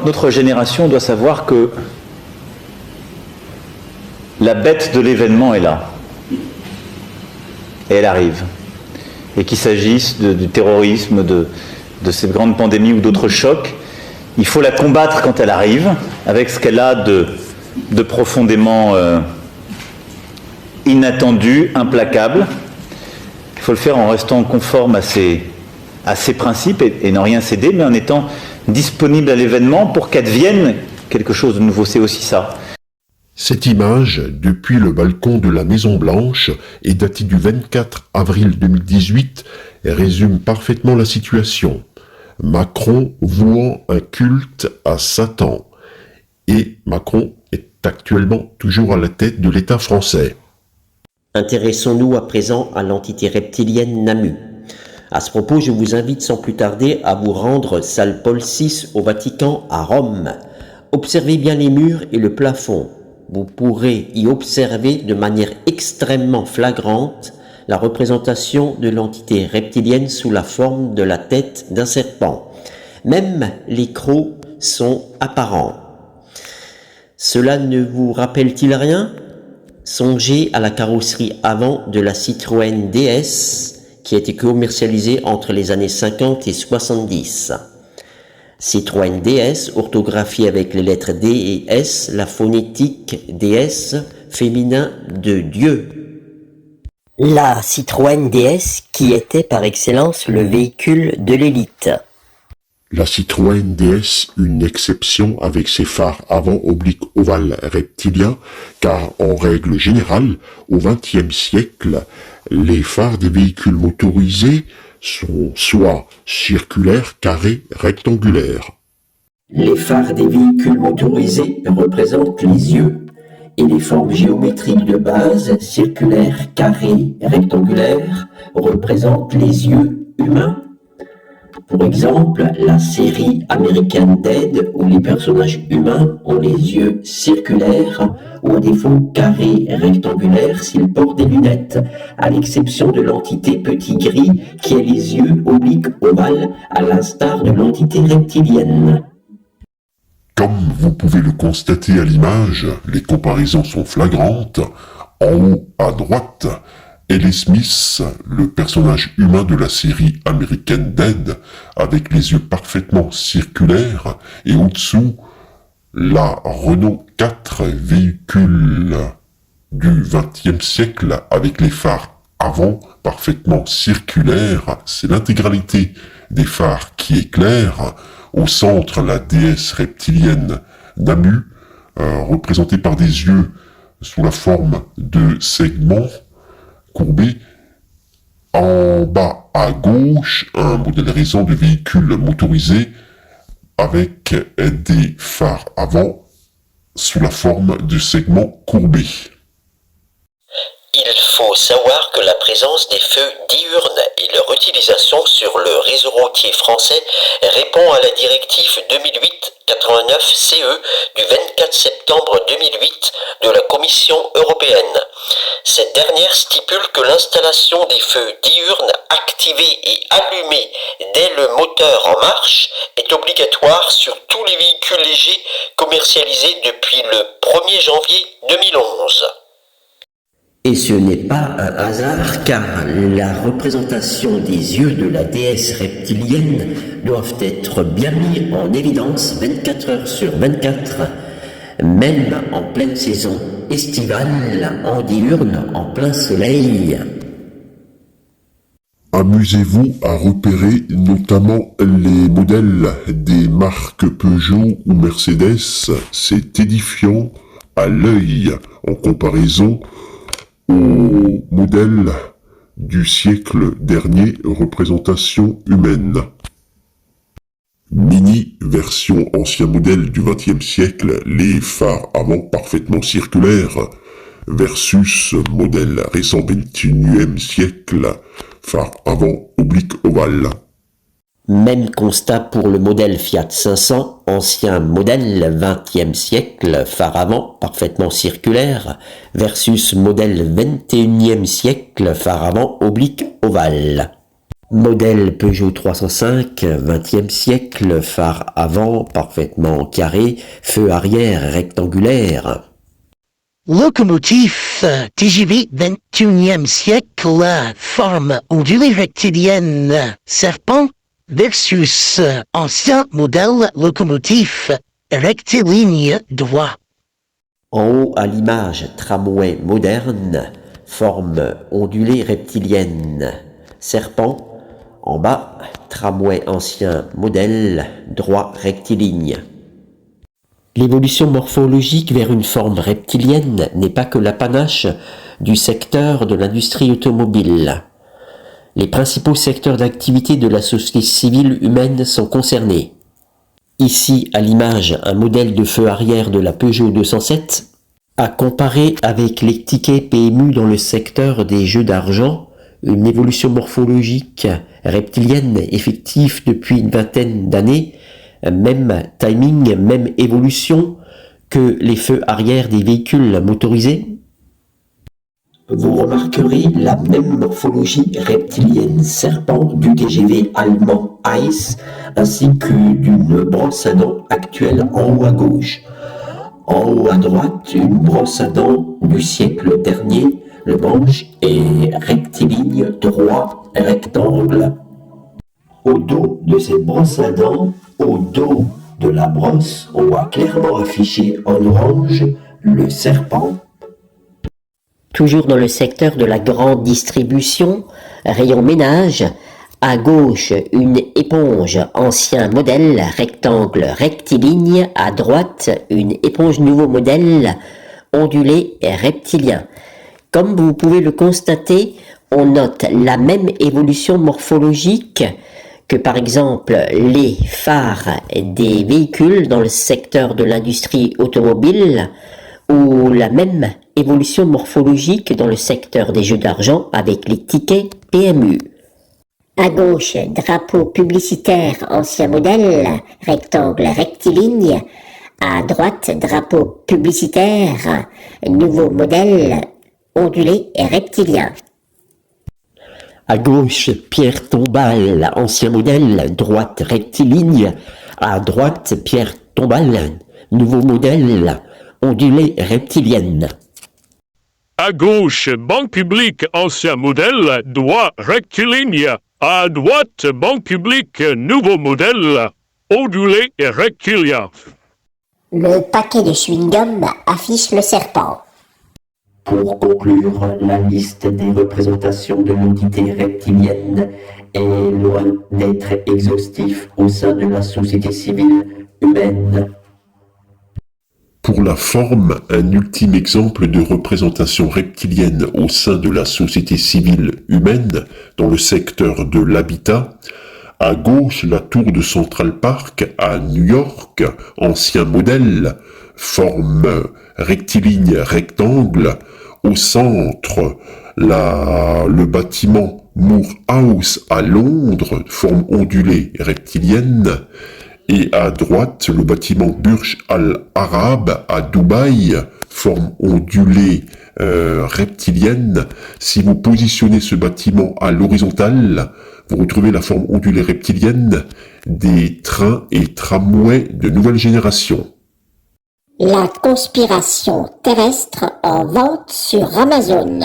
notre génération doit savoir que la bête de l'événement est là. Et elle arrive. Et qu'il s'agisse du terrorisme, de cette grande pandémie ou d'autres chocs, il faut la combattre quand elle arrive, avec ce qu'elle a de profondément inattendu, implacable. Il faut le faire en restant conforme à ses principes et ne rien céder, mais en étant disponible à l'événement pour qu'advienne quelque chose de nouveau. C'est aussi ça. Cette image, depuis le balcon de la Maison-Blanche, est datée du 24 avril 2018 et résume parfaitement la situation. Macron vouant un culte à Satan. Et Macron est actuellement toujours à la tête de l'État français. Intéressons-nous à présent à l'entité reptilienne Namu. À ce propos, je vous invite sans plus tarder à vous rendre salle Paul VI au Vatican à Rome. Observez bien les murs et le plafond. Vous pourrez y observer de manière extrêmement flagrante la représentation de l'entité reptilienne sous la forme de la tête d'un serpent. Même les crocs sont apparents. Cela ne vous rappelle-t-il rien ? Songez à la carrosserie avant de la Citroën DS qui a été commercialisée entre les années 50 et 70. Citroën DS, orthographiée avec les lettres D et S, la phonétique DS, féminin de Dieu. La Citroën DS qui était par excellence le véhicule de l'élite. La Citroën DS, une exception avec ses phares avant oblique ovale reptilien, car en règle générale, au XXe siècle, les phares des véhicules motorisés sont soit circulaires, carrés, rectangulaires. Les phares des véhicules motorisés représentent les yeux et les formes géométriques de base, circulaires, carrés, rectangulaires, représentent les yeux humains. Pour exemple, la série American Dead, où les personnages humains ont les yeux circulaires, ou à défaut carrés rectangulaires s'ils portent des lunettes, à l'exception de l'entité petit gris qui a les yeux obliques ovales, à l'instar de l'entité reptilienne. Comme vous pouvez le constater à l'image, les comparaisons sont flagrantes. En haut à droite, Ellie Smith, le personnage humain de la série American Dead, avec les yeux parfaitement circulaires, et au-dessous, la Renault 4, véhicule du XXe siècle, avec les phares avant parfaitement circulaires. C'est l'intégralité des phares qui éclairent. Au centre, la déesse reptilienne Namu, représentée par des yeux sous la forme de segments courbés. En bas à gauche, un modélisation de véhicule motorisé avec des phares avant sous la forme de segments courbés. Il faut savoir que la présence des feux diurnes et leur utilisation sur le réseau routier français répond à la directive 2008-89-CE du 24 septembre 2008 de la Commission européenne. Cette dernière stipule que l'installation des feux diurnes activés et allumés dès le moteur en marche est obligatoire sur tous les véhicules légers commercialisés depuis le 1er janvier 2011. Et ce n'est pas un hasard car la représentation des yeux de la déesse reptilienne doivent être bien mis en évidence 24 heures sur 24, même en pleine saison estivale, en diurne, en plein soleil. Amusez-vous à repérer notamment les modèles des marques Peugeot ou Mercedes, c'est édifiant à l'œil en comparaison au modèle du siècle dernier, représentation humaine. Mini, version ancien modèle du XXe siècle, les phares avant parfaitement circulaires, versus modèle récent XXIe siècle, phare avant oblique ovale. Même constat pour le modèle Fiat 500, ancien modèle 20e siècle, phare avant parfaitement circulaire, versus modèle 21e siècle, phare avant oblique ovale. Modèle Peugeot 305, 20e siècle, phare avant parfaitement carré, feu arrière rectangulaire. Locomotive TGV 21e siècle, forme ondulée rectilienne, serpent versus ancien modèle locomotive rectiligne droit. En haut à l'image, tramway moderne, forme ondulée rectilienne, serpent. En bas, tramway ancien modèle, droit rectiligne. L'évolution morphologique vers une forme reptilienne n'est pas que l'apanage du secteur de l'industrie automobile. Les principaux secteurs d'activité de la société civile humaine sont concernés. Ici, à l'image, un modèle de feu arrière de la Peugeot 207, à comparer avec les tickets PMU dans le secteur des jeux d'argent, une évolution morphologique reptilienne effective depuis une vingtaine d'années, même timing, même évolution que les feux arrière des véhicules motorisés. Vous remarquerez la même morphologie reptilienne serpent du TGV allemand Ice ainsi que d'une brosse à dents actuelle en haut à gauche. En haut à droite, une brosse à dents du siècle dernier, le manche est rectiligne, droit, rectangle. Au dos de cette brosse à dents, au dos de la brosse, on voit clairement affiché en orange le serpent. Toujours dans le secteur de la grande distribution, rayon ménage, à gauche une éponge ancien modèle rectangle rectiligne, à droite une éponge nouveau modèle ondulé et reptilien. Comme vous pouvez le constater, on note la même évolution morphologique que par exemple les phares des véhicules dans le secteur de l'industrie automobile ou la même évolution morphologique dans le secteur des jeux d'argent avec les tickets PMU. À gauche, drapeau publicitaire ancien modèle, rectangle rectiligne. À droite, drapeau publicitaire, nouveau modèle, ondulé et rectilien. À gauche, pierre tombale, ancien modèle, droite rectiligne. À droite, pierre tombale, nouveau modèle, ondulé reptilienne. À gauche, banque publique, ancien modèle, droit rectiligne. À droite, banque publique, nouveau modèle, ondulé et rectilien. Le paquet de chewing-gum affiche le serpent. Pour conclure, la liste des représentations de l'entité reptilienne est loin d'être exhaustive au sein de la société civile humaine. Pour la forme, un ultime exemple de représentation reptilienne au sein de la société civile humaine dans le secteur de l'habitat. À gauche, la tour de Central Park à New York, ancien modèle, forme rectiligne rectangle. Au centre, le bâtiment Moore House à Londres, forme ondulée rectilienne. Et à droite, le bâtiment Burj Al Arab à Dubaï, forme ondulée reptilienne. Si vous positionnez ce bâtiment à l'horizontale, vous retrouvez la forme ondulée reptilienne des trains et tramways de nouvelle génération. La conspiration terrestre en vente sur Amazon.